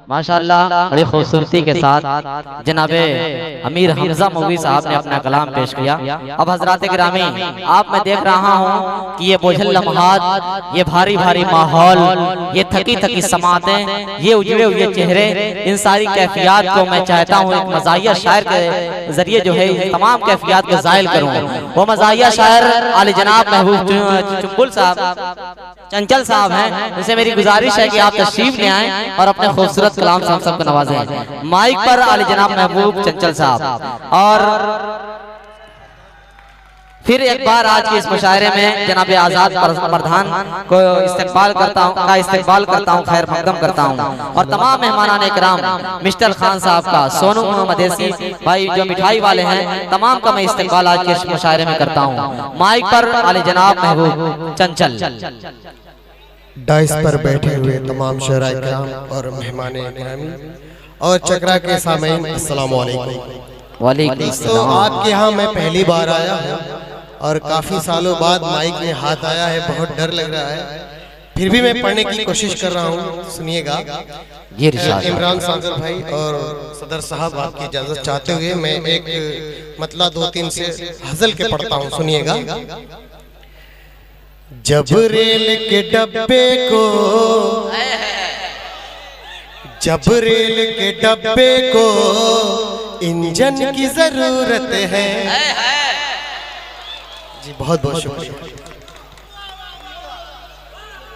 माशाअल्लाह बड़ी खूबसूरती के साथ जनाबे अमीर हमजा मौलवी साहब ने अपना कलाम पेश किया। अब हजरात गिरामी, आप मैं देख रहा हूँ कि ये बोझल लम्हात, ये भारी भारी माहौल, ये थकी थकी समातें, ये उजड़े हुए चेहरे, इन सारी कैफियत को मैं चाहता हूँ एक मज़ाहिया शायर के जरिए जो है तमाम कैफियत को ज़ाहिर करूँ। वो मज़ाहिया शायर आले जनाब महबूब चुम्बुल साहब, चंचल साहब हैं। उनसे मेरी गुजारिश है कि आप तशरीफ ले आएँ और अपने खूबसूरत कलाम से हम सबको नवाजें। माइक पर आले जनाब महबूब चंचल साहब। और फिर एक बार आज के इस मुशायरे में जनाब आजाद प्रधान को इस्तकबाल करता हूँ, खैर मकदम करता हूँ। और तमाम मेहमानान इकराम, मिस्टर खान साहब का, सोनू मदेसी भाई जो मिठाई वाले हैं, तमाम का मैं इस्तकबाल आज के इस मुशायरे में करता हूँ। माइक पर आले जनाब महबूब चंचल। डाइस पर बैठे हुए तमाम शहराए किराम और मेहमान गिरामी और चकरा के सामईन, अस्सलाम वालेकुम। वालेकुम तो आपके यहाँ मैं पहली बार आया हूँ और काफी सालों बाद माइक में हाथ आया है, बहुत डर लग रहा है, फिर भी मैं पढ़ने की कोशिश कर रहा हूँ। सुनिएगा। इमरान सागर भाई और सदर साहब आपकी इजाजत चाहते हुए मैं एक मतलब 2-3 से हजल के पढ़ता हूँ। सुनिएगा। जब रेल के डब्बे को, जब रेल के डब्बे को इंजन की जरूरत है। जी बहुत बहुत शुक्रिया।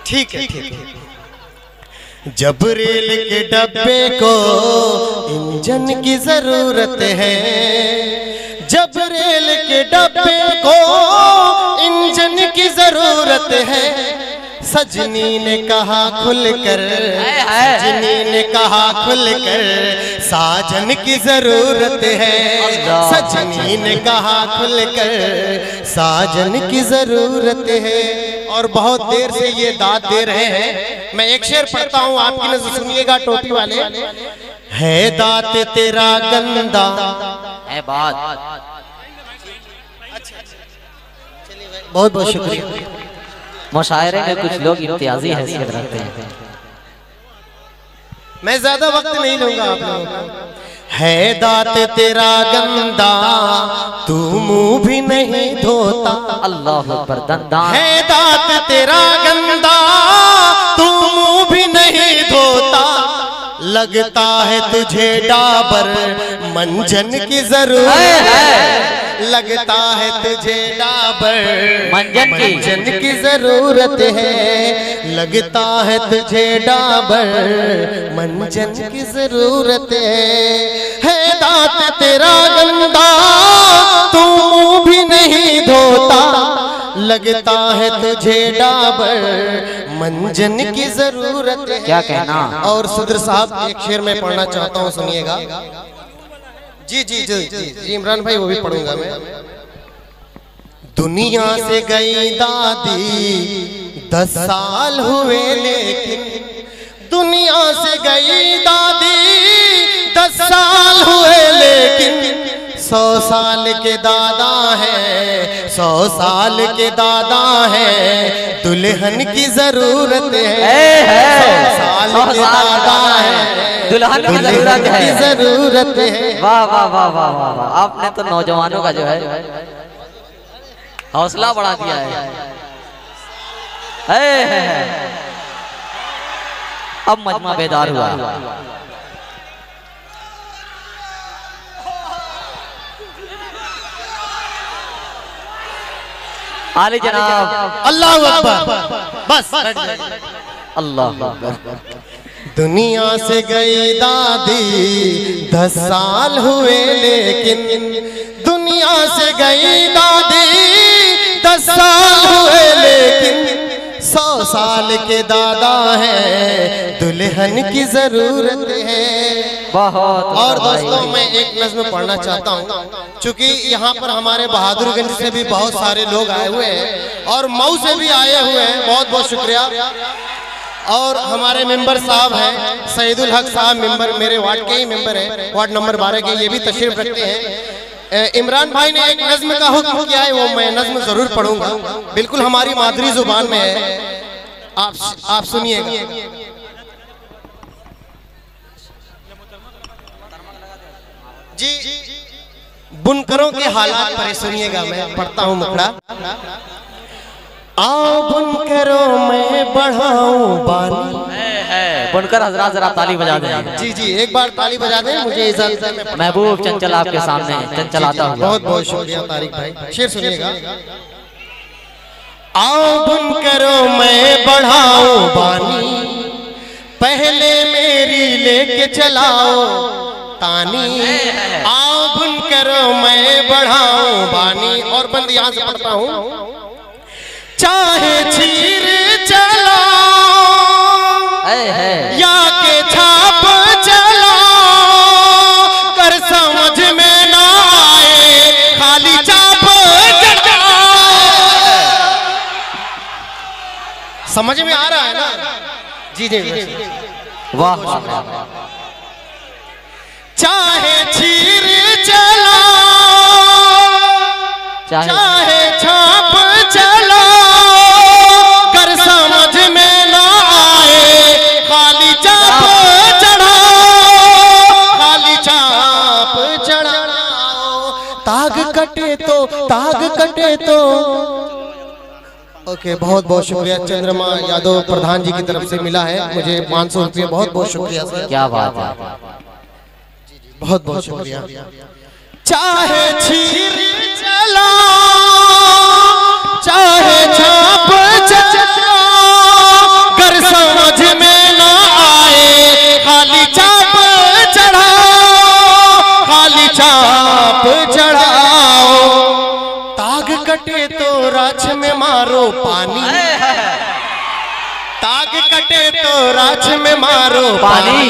ठीक है, ठीक है। जब रेल के डब्बे को इंजन की जरूरत है, जब रेल के डब्बे को इंजन की जरूरत है, सजनी ने कहा खुलकर, सजनी ने कहा खुलकर, साजन की जरूरत है। सजनी ने कहा खुलकर, साजन की जरूरत है। और बहुत देर से ये दाद दे रहे हैं। मैं एक शेर पढ़ता हूँ, आपकी नजर सुनिएगा। टोपी वाले, है दात तेरा गंदा है बात। बहुत बहुत शुक्रिया। मुशायरे में कुछ लोग इम्तियाजी हैसियत रखते हैं। मैं ज्यादा वक्त नहीं लूंगा आप लोगों को। है दात तेरा गंदा, तू मुंह भी नहीं धोता। अल्लाह अकबर। दंदान है दात तेरा गंदा, तू मुंह भी नहीं धोता। लगता है तुझे डाबर मंजन की जरूरत है। लगता है तुझे डाबर मंजन की जरूरत है। लगता है तुझे डाबर मंजन की जरूरत है दांत तेरा गंदा, तू मुंह भी नहीं धोता। लगता है तुझे डाबर मंजन की जरूरत है। क्या कहना। और सदर साहब एक शेर में पढ़ना चाहता हूँ, सुनिएगा। जी जी जी जी जी इमरान भाई, वो भी पढ़ूंगा मैं। दुनिया से गई दादी 10 साल हुए, लेकिन दुनिया से गई दादी 10 साल हुए, लेकिन 100 साल के दादा है, 100 साल के दादा है। दुल्हन की जरूरत है। 100 साल के दादा है, दुल्हन की जरूरत है। वाह वाह वाह वाह वाह। आपने तो नौजवानों का जो है हौसला बढ़ा दिया है। अब मजमा बेदार हुआ। आले जनाब अल्लाह अकबर। बस अल्लाह अकबर। दुनिया से गई दादी 10 साल हुए, लेकिन दुनिया से गई दादी 10 साल हुए, लेकिन 100 साल के दादा है। दुल्हन की जरूरत है बहुत। और दोस्तों मैं एक नज़्म पढ़ना चाहता हूँ, चूंकि यहाँ पर हमारे बहादुरगंज से भी बहुत सारे लोग आए हुए हैं और मऊ से भी आए हुए हैं। बहुत बहुत शुक्रिया। और हमारे मेंबर साहब हैं, सईदुल हक साहब मेंबर, मेरे वार्ड के ही मेंबर हैं, वार्ड नंबर 12 के, ये भी तशरीफ रखते हैं। इमरान भाई ने एक नज्म का हुक्म किया है, वो मैं नज्म जरूर पढ़ूंगा, बिल्कुल हमारी मादरी जुबान में है। आप सुनिएगा। जी बुनकरों के हालात पर सुनिएगा, मैं पढ़ता हूँ मुखड़ा। आओ बुनकरों मैं बढ़ाऊं बानी। बुनकर हजरात जरा ताली बजा दें। जी जी एक बार ताली बजा दें, मुझे इजाजत है। महबूब चंचल आपके सामने चंचल आता हुआ। बहुत बहुत शुक्रिया तारिक भाई। शेर सुनिएगा। आओ बुनकरों मैं बढ़ाऊं बानी, पहले मेरी लेके चलाओ तानी। आओ बुनकरों मैं बढ़ाऊं बानी। और बंद यहां से पढ़ता हूं। चाहे चीर चला या के छाप चला, कर समझ में ना आए खाली चाप चला। समझ में आ रहा है ना? जी जी वाह। चाहे चीर चला चाहे छाप चला, कर समझ में ना आए खाली चाप चढ़ाओ, खाली चाप चढ़ाओ। ताग कटे तो ओके बहुत बहुत शुक्रिया। चंद्रमा यादव प्रधान जी की तरफ से मिला है मुझे 500 रुपये। बहुत बहुत शुक्रिया सर। क्या बात है, बहुत बहुत शुक्रिया। चाहे चीर चला चाहे छाप चला, कर समझ में ना आए खाली चाप चढ़ाओ, खाली चाप चढ़ाओ। ताग कटे तो राछ में मारो पानी, ताग कटे तो राछ में मारो पानी।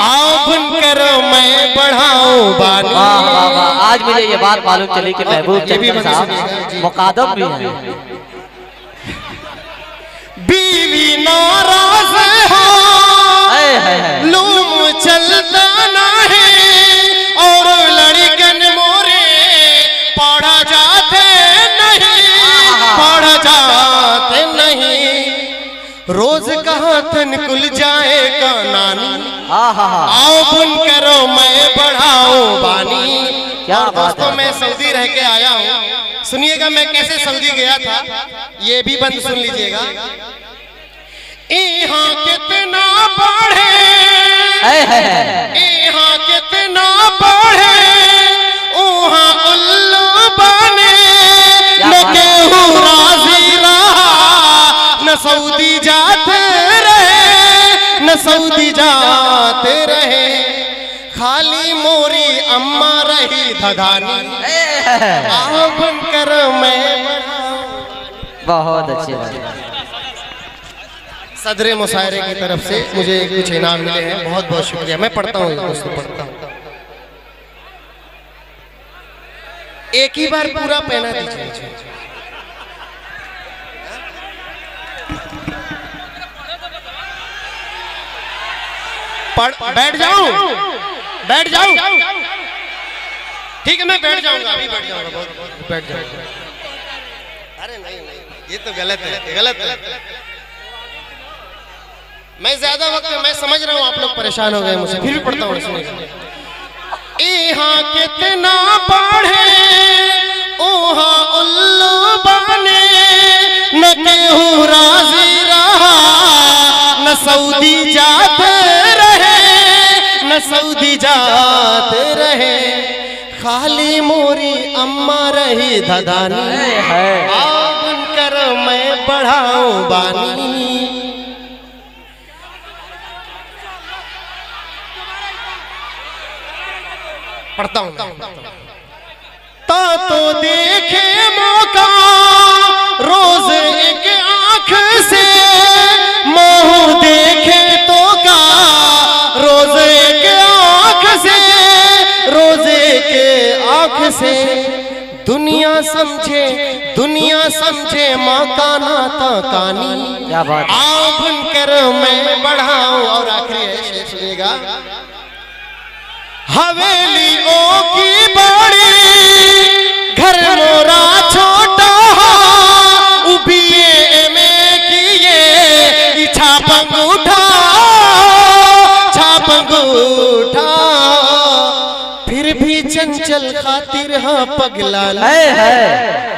आओ बुनकर मैं बढ़ाऊं बानी। वाह वाह वाह। आज मुझे ये बात मालूम चली कि महबूब चंचल साहब मुकादम भी हैं। बीवी नाराज है, लूम चलता नहीं, और लड़कन मोरे पढ़ा जाते नहीं, पढ़ा जाते नहीं। रोज कहाँ तन कुल जाएगा नानी। आओ बुनकरो मैं बढ़ाऊं बानी। क्या दोस्तों मैं सऊदी रह के आया हूँ। सुनिएगा मैं कैसे सऊदी गया था, ये भी बंद सुन लीजिएगा। यहाँ कितना पढ़े, यहाँ कितना पढ़े, वहाँ उल्लू बने, न केहू राजी रहा, न सऊदी जाते रहे, न सऊदी जाते रहे। खाली मोरी अम्मा रही धधानी। आओ बनकर मैं बहुत अच्छी बात। सदरे मुशायरे की तरफ से मुझे कुछ इनाम मिले हैं, बहुत बहुत शुक्रिया। मैं पढ़ता हूँ दोस्तों, पढ़ता हूँ। एक ही बार पूरा पहना दीजिए। बैठ जाऊं, बैठ जाऊं, ठीक है मैं बैठ जाऊंगा, अभी बैठ जाऊंगा, बहुत बैठ जाऊंगा। अरे नहीं नहीं ये तो गलत है, गलत है। मैं ज्यादा वक्त मैं समझ रहा हूँ आप लोग परेशान हो गए मुझसे, फिर भी पढ़ता हूँ। यहाँ कितना पढ़े ओहाँ उल्लू बने, न केहू राजी रहा, न सऊदी जाते रहे, न सऊदी जाते रहे। खाली मोरी अम्मा रही धधानी। आओ बुनकर मैं बढ़ाऊं बानी। पढ़ता हूं। तो देखे मौका रोज एक आंख से, मोह देखे तो का रोज एक आंख से, रोज एक आंख से। दुनिया समझे मौका नाता कानी। क्या बात। आओ बुनकर मैं बढ़ाऊं। और आखिरी है शेर सुनिएगा। हवेली ओ की बड़ी, घर मोरा छोटा, उबिए में किए छाप अंगूठा, छाप अंगूठा। फिर भी चंचल खातिर हाँ पगला है